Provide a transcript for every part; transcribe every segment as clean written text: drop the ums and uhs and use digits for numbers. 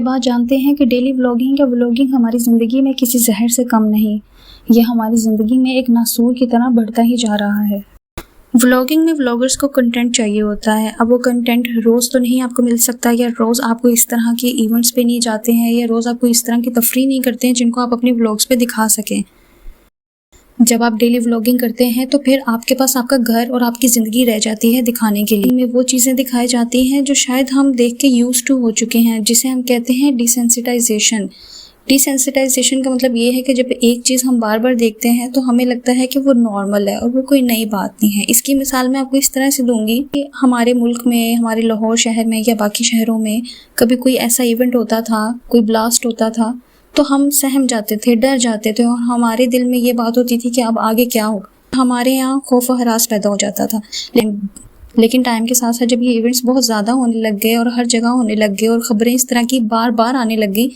بات جانتے ہیں کہ ڈیلی ولاگنگ یا ولاگنگ ہماری زندگی میں کسی زہر سے کم نہیں، یہ ہماری زندگی میں ایک ناسور کی طرح بڑھتا ہی جا رہا ہے۔ ولاگنگ میں ولاگرز کو کنٹینٹ چاہیے ہوتا ہے۔ اب وہ کنٹینٹ روز تو نہیں آپ کو مل سکتا، یا روز آپ کو اس طرح کے ایونٹس پہ نہیں جاتے ہیں، یا روز آپ کو اس طرح کی تفریح نہیں کرتے ہیں جن کو آپ اپنی ولاگز پہ دکھا سکیں۔ جب آپ ڈیلی ولاگنگ کرتے ہیں تو پھر آپ کے پاس آپ کا گھر اور آپ کی زندگی رہ جاتی ہے دکھانے کے لیے۔ وہ چیزیں دکھائی جاتی ہیں جو شاید ہم دیکھ کے یوز ٹو ہو چکے ہیں، جسے ہم کہتے ہیں ڈیسینسٹائزیشن۔ ڈیسینسٹائزیشن کا مطلب یہ ہے کہ جب ایک چیز ہم بار بار دیکھتے ہیں تو ہمیں لگتا ہے کہ وہ نارمل ہے اور وہ کوئی نئی بات نہیں ہے۔ اس کی مثال میں آپ کو اس طرح سے دوں گی کہ ہمارے ملک میں، ہمارے لاہور شہر میں یا باقی شہروں میں کبھی کوئی ایسا ایونٹ ہوتا تھا، کوئی بلاسٹ ہوتا تھا، تو ہم سہم جاتے تھے، ڈر جاتے تھے، اور ہمارے دل میں یہ بات ہوتی تھی کہ اب آگے کیا ہوگا۔ ہمارے یہاں خوف و ہراس پیدا ہو جاتا تھا۔ لیکن ٹائم کے ساتھ ساتھ جب یہ ایونٹس بہت زیادہ ہونے لگ گئے اور ہر جگہ ہونے لگ گئے اور خبریں اس طرح کی بار بار آنے لگ گئی،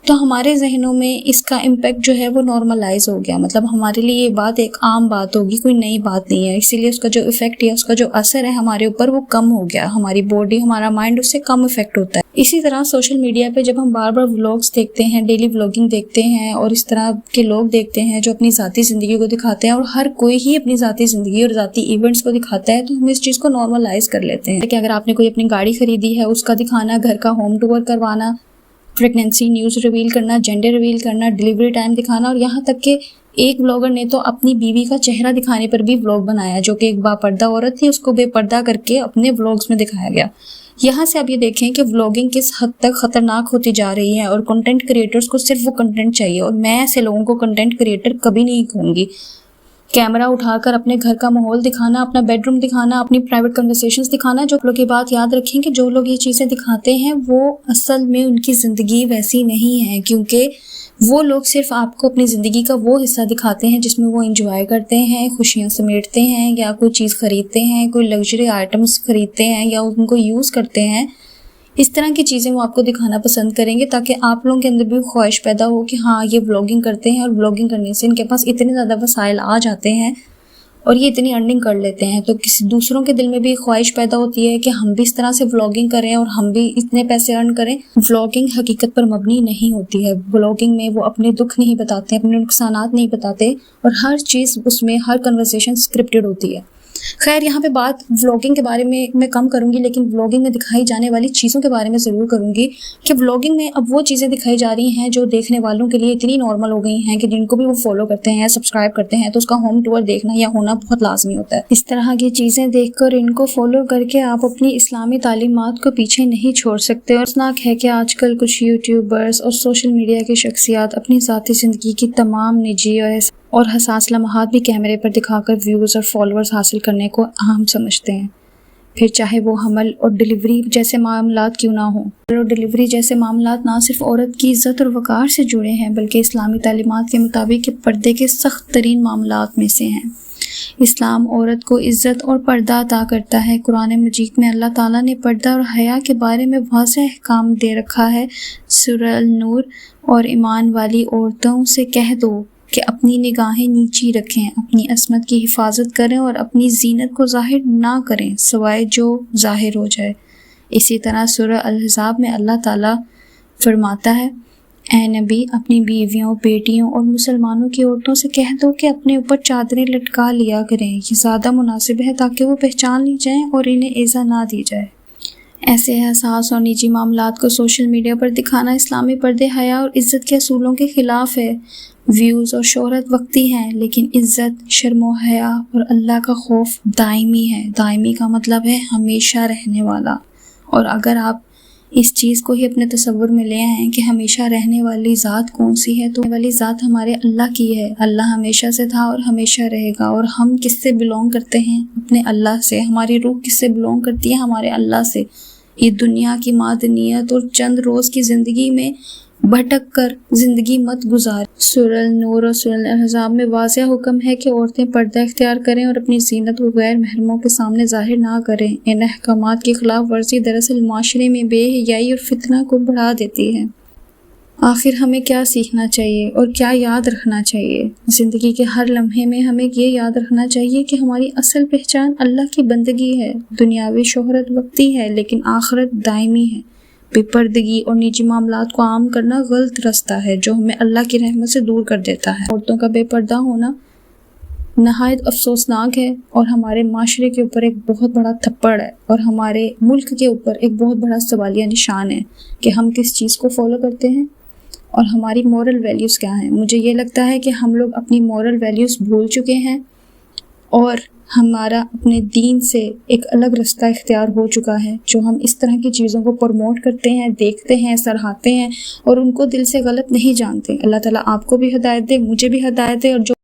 تو ہمارے ذہنوں میں اس کا امپیکٹ جو ہے وہ نارملائز ہو گیا۔ مطلب ہمارے لیے یہ بات ایک عام بات ہوگی، کوئی نئی بات نہیں ہے، اسی لیے اس کا جو افیکٹ ہے، اس کا جو اثر ہے ہمارے اوپر وہ کم ہو گیا۔ ہماری باڈی، ہمارا مائنڈ اس سے کم افیکٹ ہوتا ہے۔ اسی طرح سوشل میڈیا پہ جب ہم بار بار ولاگز دیکھتے ہیں، ڈیلی ولاگنگ دیکھتے ہیں، اور اس طرح کے لوگ دیکھتے ہیں جو اپنی ذاتی زندگی کو دکھاتے ہیں، اور ہر کوئی ہی اپنی ذاتی زندگی اور ذاتی ایونٹس کو دکھاتا ہے، تو ہم اس چیز کو نارملائز کر لیتے ہیں کہ اگر آپ نے کوئی اپنی گاڑی خریدی ہے اس کا دکھانا، گھر کا ہوم ٹور کروانا، پریگنینسی نیوز ریویل کرنا، جینڈر ریویل کرنا، ڈیلیوری ٹائم دکھانا، اور یہاں تک کہ ایک بلاگر نے تو اپنی بیوی کا چہرہ دکھانے پر بھی ولاگ بنایا، جو کہ ایک باپردہ عورت تھی، اس کو بے پردہ کر کے اپنے ولاگز میں دکھایا گیا۔ یہاں سے آپ یہ دیکھیں کہ ولاگنگ کس حد تک خطرناک ہوتی جا رہی ہے، اور کنٹینٹ کریٹرز کو صرف وہ کنٹینٹ چاہیے، اور میں ایسے لوگوں کو کنٹینٹ کریٹر کبھی نہیں کہوں گی۔ کیمرہ اٹھا کر اپنے گھر کا ماحول دکھانا، اپنا بیڈ روم دکھانا، اپنی پرائیویٹ کنورسیشنز دکھانا، جو لوگ یہ بات یاد رکھیں کہ جو لوگ یہ چیزیں دکھاتے ہیں وہ اصل میں ان کی زندگی ویسی نہیں ہے، کیونکہ وہ لوگ صرف آپ کو اپنی زندگی کا وہ حصہ دکھاتے ہیں جس میں وہ انجوائے کرتے ہیں، خوشیاں سمیٹتے ہیں، یا کوئی چیز خریدتے ہیں، کوئی لگژری آئٹمس خریدتے ہیں، یا ان کو یوز کرتے ہیں۔ اس طرح کی چیزیں وہ آپ کو دکھانا پسند کریں گے تاکہ آپ لوگوں کے اندر بھی خواہش پیدا ہو کہ ہاں یہ ولاگنگ کرتے ہیں، اور ولاگنگ کرنے سے ان کے پاس اتنے زیادہ وسائل آ جاتے ہیں اور یہ اتنی ارننگ کر لیتے ہیں، تو کسی دوسروں کے دل میں بھی خواہش پیدا ہوتی ہے کہ ہم بھی اس طرح سے ولاگنگ کریں اور ہم بھی اتنے پیسے ارن کریں۔ ولاگنگ حقیقت پر مبنی نہیں ہوتی ہے۔ ولاگنگ میں وہ اپنے دکھ نہیں بتاتے، اپنے نقصانات نہیں بتاتے، اور ہر چیز اس میں، ہر کنورسیشن اسکرپٹڈ ہوتی ہے۔ خیر، یہاں پہ بات ولاگنگ کے بارے میں کم کروں گی، لیکن ولاگنگ میں دکھائی جانے والی چیزوں کے بارے میں ضرور کروں گی کہ ولاگنگ میں اب وہ چیزیں دکھائی جا رہی ہیں جو دیکھنے والوں کے لیے اتنی نارمل ہو گئی ہیں کہ جن کو بھی وہ فالو کرتے ہیں، سبسکرائب کرتے ہیں، تو اس کا ہوم ٹور دیکھنا یا ہونا بہت لازمی ہوتا ہے۔ اس طرح کی چیزیں دیکھ کر، ان کو فالو کر کے آپ اپنی اسلامی تعلیمات کو پیچھے نہیں چھوڑ سکتے، اور افسوسناک ہے کہ آج کل کچھ یوٹیوبرز اور سوشل میڈیا کی شخصیات اپنی ذاتی زندگی کی تمام نجی اور حساس لمحات بھی کیمرے پر دکھا کر ویوز اور فالوورز حاصل کرنے کو اہم سمجھتے ہیں، پھر چاہے وہ حمل اور ڈیلیوری جیسے معاملات کیوں نہ ہوں۔ اور ڈیلیوری جیسے معاملات نہ صرف عورت کی عزت اور وقار سے جڑے ہیں، بلکہ اسلامی تعلیمات کے مطابق یہ پردے کے سخت ترین معاملات میں سے ہیں۔ اسلام عورت کو عزت اور پردہ عطا کرتا ہے۔ قرآن مجید میں اللہ تعالیٰ نے پردہ اور حیا کے بارے میں واضح احکام دے رکھا ہے۔ سورہ النور: اور ایمان والی عورتوں سے کہہ دو کہ اپنی نگاہیں نیچی رکھیں، اپنی عصمت کی حفاظت کریں اور اپنی زینت کو ظاہر نہ کریں سوائے جو ظاہر ہو جائے۔ اسی طرح سورہ الاحزاب میں اللہ تعالیٰ فرماتا ہے: اے نبی، اپنی بیویوں، بیٹیوں اور مسلمانوں کی عورتوں سے کہہ دو کہ اپنے اوپر چادریں لٹکا لیا کریں، یہ زیادہ مناسب ہے تاکہ وہ پہچان لی جائیں اور انہیں ایذا نہ دی جائے۔ ایسے حساس اور نجی معاملات کو سوشل میڈیا پر دکھانا اسلامی پردے، حیا اور عزت کے اصولوں کے خلاف ہے۔ ویوز اور شہرت وقتی ہیں، لیکن عزت، شرم و حیا اور اللہ کا خوف دائمی ہے۔ دائمی کا مطلب ہے ہمیشہ رہنے والا، اور اگر آپ اس چیز کو ہی اپنے تصور میں لے آئیں کہ ہمیشہ رہنے والی ذات کون سی ہے، تو والی ذات ہمارے اللہ کی ہے۔ اللہ ہمیشہ سے تھا اور ہمیشہ رہے گا، اور ہم کس سے بلونگ کرتے ہیں؟ اپنے اللہ سے۔ ہماری روح کس سے بلونگ کرتی ہے؟ ہمارے اللہ سے۔ یہ دنیا کی معدنیت اور چند روز کی زندگی میں بھٹک کر زندگی مت گزار۔ سورہ النور اور سورہ الاحزاب میں واضح حکم ہے کہ عورتیں پردہ اختیار کریں اور اپنی زینت کو غیر محرموں کے سامنے ظاہر نہ کریں۔ ان احکامات کی خلاف ورزی دراصل معاشرے میں بے حیائی اور فتنہ کو بڑھا دیتی ہے۔ آخر ہمیں کیا سیکھنا چاہیے اور کیا یاد رکھنا چاہیے؟ زندگی کے ہر لمحے میں ہمیں یہ یاد رکھنا چاہیے کہ ہماری اصل پہچان اللہ کی بندگی ہے۔ دنیاوی شہرت وقتی ہے، لیکن آخرت دائمی ہے۔ بے پردگی اور نجی معاملات کو عام کرنا غلط راستہ ہے جو ہمیں اللہ کی رحمت سے دور کر دیتا ہے۔ عورتوں کا بے پردہ ہونا نہایت افسوسناک ہے اور ہمارے معاشرے کے اوپر ایک بہت بڑا تھپڑ ہے اور ہمارے ملک کے اوپر ایک بہت بڑا سوالیہ نشان ہے کہ ہم کس چیز کو فالو کرتے ہیں اور ہماری مورل ویلیوز کیا ہیں۔ مجھے یہ لگتا ہے کہ ہم لوگ اپنی مورل ویلیوز بھول چکے ہیں اور ہمارا اپنے دین سے ایک الگ رستہ اختیار ہو چکا ہے جو ہم اس طرح کی چیزوں کو پروموٹ کرتے ہیں، دیکھتے ہیں، سراہتے ہیں اور ان کو دل سے غلط نہیں جانتے۔ اللہ تعالیٰ آپ کو بھی ہدایت دے، مجھے بھی ہدایت دے، اور جو